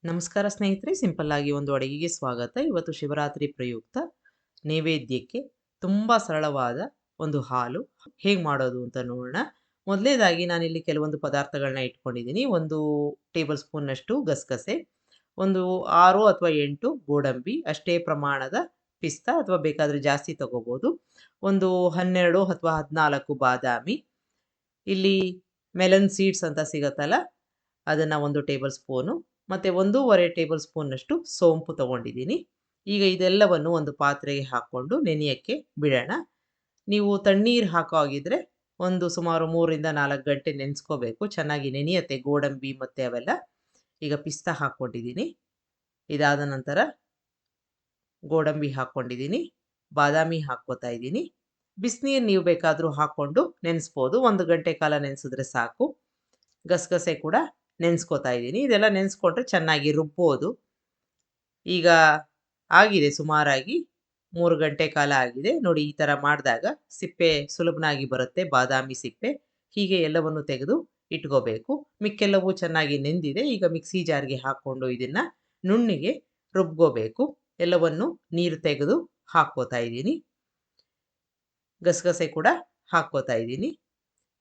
ನಮಸ್ಕಾರ ಸ್ನೇಹಿತರೆ, ಸಿಂಪಲ್ ಆಗಿ ಒಂದು ಅಡುಗೆಗೆ ಸ್ವಾಗತ. ಇವತ್ತು ಶಿವರಾತ್ರಿ ಪ್ರಯುಕ್ತ ನೈವೇದ್ಯಕ್ಕೆ ತುಂಬ ಸರಳವಾದ ಒಂದು ಹಾಲು ಹೇಗೆ ಮಾಡೋದು ಅಂತ ನೋಡೋಣ. ಮೊದಲನೇದಾಗಿ ನಾನಿಲ್ಲಿ ಕೆಲವೊಂದು ಪದಾರ್ಥಗಳನ್ನ ಇಟ್ಕೊಂಡಿದ್ದೀನಿ. 1 ಟೇಬಲ್ ಸ್ಪೂನ್ನಷ್ಟು ಗಸಗಸೆ, ಒಂದು 6 ಅಥವಾ 8 ಗೋಡಂಬಿ, ಅಷ್ಟೇ ಪ್ರಮಾಣದ ಪಿಸ್ತಾ ಅಥವಾ ಬೇಕಾದರೆ ಜಾಸ್ತಿ ತಗೋಬೋದು, ಒಂದು 12 ಅಥವಾ 14 ಬಾದಾಮಿ, ಇಲ್ಲಿ ಮೆಲನ್ ಸೀಡ್ಸ್ ಅಂತ ಸಿಗತ್ತಲ್ಲ ಅದನ್ನು 1 ಟೇಬಲ್ ಸ್ಪೂನು, ಮತ್ತು 1.5 ಟೇಬಲ್ ಸ್ಪೂನ್ನಷ್ಟು ಸೋಂಪು ತಗೊಂಡಿದ್ದೀನಿ. ಈಗ ಇದೆಲ್ಲವನ್ನು ಒಂದು ಪಾತ್ರೆಗೆ ಹಾಕ್ಕೊಂಡು ನೆನೆಯೋಕ್ಕೆ ಬಿಡೋಣ. ನೀವು ತಣ್ಣೀರು ಹಾಕೋ ಹಾಗಿದ್ರೆ ಒಂದು ಸುಮಾರು 3ರಿಂದ 4 ಗಂಟೆ ನೆನೆಸ್ಕೋಬೇಕು. ಚೆನ್ನಾಗಿ ನೆನೆಯುತ್ತೆ ಗೋಡಂಬಿ ಮತ್ತು ಅವೆಲ್ಲ. ಈಗ ಪಿಸ್ತಾ ಹಾಕ್ಕೊಂಡಿದ್ದೀನಿ. ಇದಾದ ನಂತರ ಗೋಡಂಬಿ ಹಾಕ್ಕೊಂಡಿದ್ದೀನಿ, ಬಾದಾಮಿ ಹಾಕ್ಕೋತಾ ಇದ್ದೀನಿ. ಬಿಸಿನೀರು ನೀವು ಬೇಕಾದರೂ ಹಾಕ್ಕೊಂಡು ನೆನೆಸ್ಬೋದು. 1 ಗಂಟೆ ಕಾಲ ನೆನೆಸಿದ್ರೆ ಸಾಕು. ಗಸಗಸೆ ಕೂಡ ನೆನೆಸ್ಕೋತಾ ಇದ್ದೀನಿ. ಇದೆಲ್ಲ ನೆನೆಸ್ಕೊಂಡ್ರೆ ಚೆನ್ನಾಗಿ ರುಬ್ಬೋದು. ಈಗ ಆಗಿದೆ, ಸುಮಾರಾಗಿ 3 ಗಂಟೆ ಕಾಲ ಆಗಿದೆ. ನೋಡಿ, ಈ ಥರ ಮಾಡಿದಾಗ ಸಿಪ್ಪೆ ಸುಲಭನಾಗಿ ಬರುತ್ತೆ, ಬಾದಾಮಿ ಸಿಪ್ಪೆ. ಹೀಗೆ ಎಲ್ಲವನ್ನು ತೆಗೆದು ಇಟ್ಕೋಬೇಕು. ಮಿಕ್ಕೆಲ್ಲವೂ ಚೆನ್ನಾಗಿ ನೆಂದಿದೆ. ಈಗ ಮಿಕ್ಸಿ ಜಾರ್ಗೆ ಹಾಕ್ಕೊಂಡು ಇದನ್ನು ನುಣ್ಣಿಗೆ ರುಬ್ಕೋಬೇಕು. ಎಲ್ಲವನ್ನು ನೀರು ತೆಗೆದು ಹಾಕ್ಕೋತಾ ಇದ್ದೀನಿ. ಗಸಗಸೆ ಕೂಡ ಹಾಕ್ಕೋತಾ ಇದ್ದೀನಿ.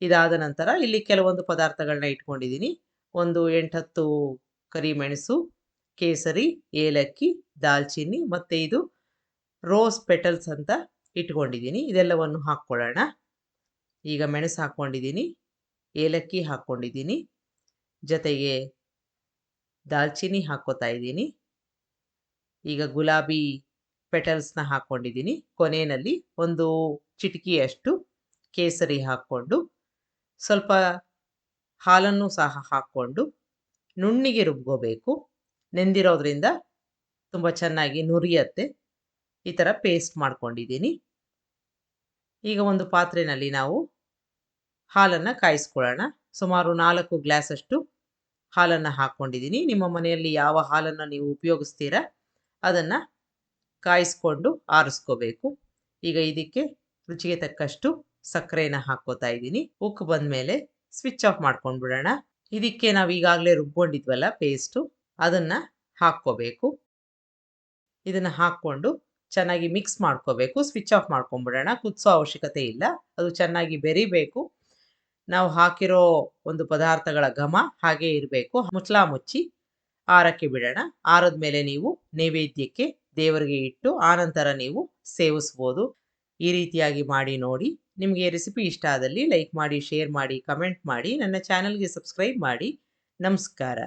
ಇದಾದ ನಂತರ ಇಲ್ಲಿ ಕೆಲವೊಂದು ಪದಾರ್ಥಗಳನ್ನ ಇಟ್ಕೊಂಡಿದ್ದೀನಿ. ಒಂದು 8-10 ಕರಿಮೆಣಸು, ಕೇಸರಿ, ಏಲಕ್ಕಿ, ದಾಲ್ಚಿನ್ನಿ ಮತ್ತು ಇದು ರೋಸ್ ಪೆಟಲ್ಸ್ ಅಂತ ಇಟ್ಕೊಂಡಿದ್ದೀನಿ. ಇದೆಲ್ಲವನ್ನು ಹಾಕ್ಕೊಳ್ಳೋಣ. ಈಗ ಮೆಣಸು ಹಾಕ್ಕೊಂಡಿದ್ದೀನಿ, ಏಲಕ್ಕಿ ಹಾಕ್ಕೊಂಡಿದ್ದೀನಿ, ಜೊತೆಗೆ ದಾಲ್ಚಿನ್ನಿ ಹಾಕ್ಕೋತಾ ಇದ್ದೀನಿ. ಈಗ ಗುಲಾಬಿ ಪೆಟಲ್ಸ್ನ ಹಾಕ್ಕೊಂಡಿದ್ದೀನಿ. ಕೊನೆಯಲ್ಲಿ ಒಂದು ಚಿಟಿಕೆಯಷ್ಟು ಕೇಸರಿ ಹಾಕ್ಕೊಂಡು ಸ್ವಲ್ಪ ಹಾಲನ್ನು ಸಹ ಹಾಕ್ಕೊಂಡು ನುಣ್ಣಿಗೆ ರುಬ್ಕೋಬೇಕು. ನೆಂದಿರೋದ್ರಿಂದ ತುಂಬ ಚೆನ್ನಾಗಿ ನುರಿಯತ್ತೆ. ಈ ಥರ ಪೇಸ್ಟ್ ಮಾಡ್ಕೊಂಡಿದ್ದೀನಿ. ಈಗ ಒಂದು ಪಾತ್ರೆಯಲ್ಲಿ ನಾವು ಹಾಲನ್ನು ಕಾಯಿಸ್ಕೊಳ್ಳೋಣ. ಸುಮಾರು 4 ಗ್ಲಾಸಷ್ಟು ಹಾಲನ್ನು ಹಾಕ್ಕೊಂಡಿದ್ದೀನಿ. ನಿಮ್ಮ ಮನೆಯಲ್ಲಿ ಯಾವ ಹಾಲನ್ನು ನೀವು ಉಪಯೋಗಿಸ್ತೀರಾ ಅದನ್ನು ಕಾಯಿಸ್ಕೊಂಡು ಆರಿಸ್ಕೋಬೇಕು. ಈಗ ಇದಕ್ಕೆ ರುಚಿಗೆ ತಕ್ಕಷ್ಟು ಸಕ್ಕರೆನ ಹಾಕ್ಕೋತಾ ಇದ್ದೀನಿ. ಉಕ್ಕು ಬಂದಮೇಲೆ ಸ್ವಿಚ್ ಆಫ್ ಮಾಡ್ಕೊಂಡು ಬಿಡೋಣ. ಇದಕ್ಕೆ ನಾವು ಈಗಾಗಲೇ ರುಬ್ಕೊಂಡಿದ್ವಲ್ಲ ಪೇಸ್ಟು, ಅದನ್ನು ಹಾಕ್ಕೋಬೇಕು. ಇದನ್ನು ಹಾಕ್ಕೊಂಡು ಚೆನ್ನಾಗಿ ಮಿಕ್ಸ್ ಮಾಡ್ಕೋಬೇಕು. Switch off ಮಾಡ್ಕೊಂಡ್ಬಿಡೋಣ. ಕುದಿಸೋ ಅವಶ್ಯಕತೆ ಇಲ್ಲ, ಅದು ಚೆನ್ನಾಗಿ ಬೆರಿಬೇಕು. ನಾವು ಹಾಕಿರೋ ಒಂದು ಪದಾರ್ಥಗಳ ಘಮ ಹಾಗೇ ಇರಬೇಕು. ಮುಚ್ಚಳ ಮುಚ್ಚಿ ಆರಕ್ಕೆ ಬಿಡೋಣ. ಆರದ ಮೇಲೆ ನೀವು ನೈವೇದ್ಯಕ್ಕೆ ದೇವರಿಗೆ ಇಟ್ಟು ಆನಂತರ ನೀವು ಸೇವಿಸ್ಬೋದು. ಈ ರೀತಿಯಾಗಿ ಮಾಡಿ ನೋಡಿ. ನಿಮಗೆ ರೆಸಿಪಿ ಇಷ್ಟ ಆದಲ್ಲಿ ಲೈಕ್ ಮಾಡಿ, ಶೇರ್ ಮಾಡಿ, ಕಮೆಂಟ್ ಮಾಡಿ. ನನ್ನ ಚಾನಲ್ಗೆ ಸಬ್ಸ್ಕ್ರೈಬ್ ಮಾಡಿ. ನಮಸ್ಕಾರ.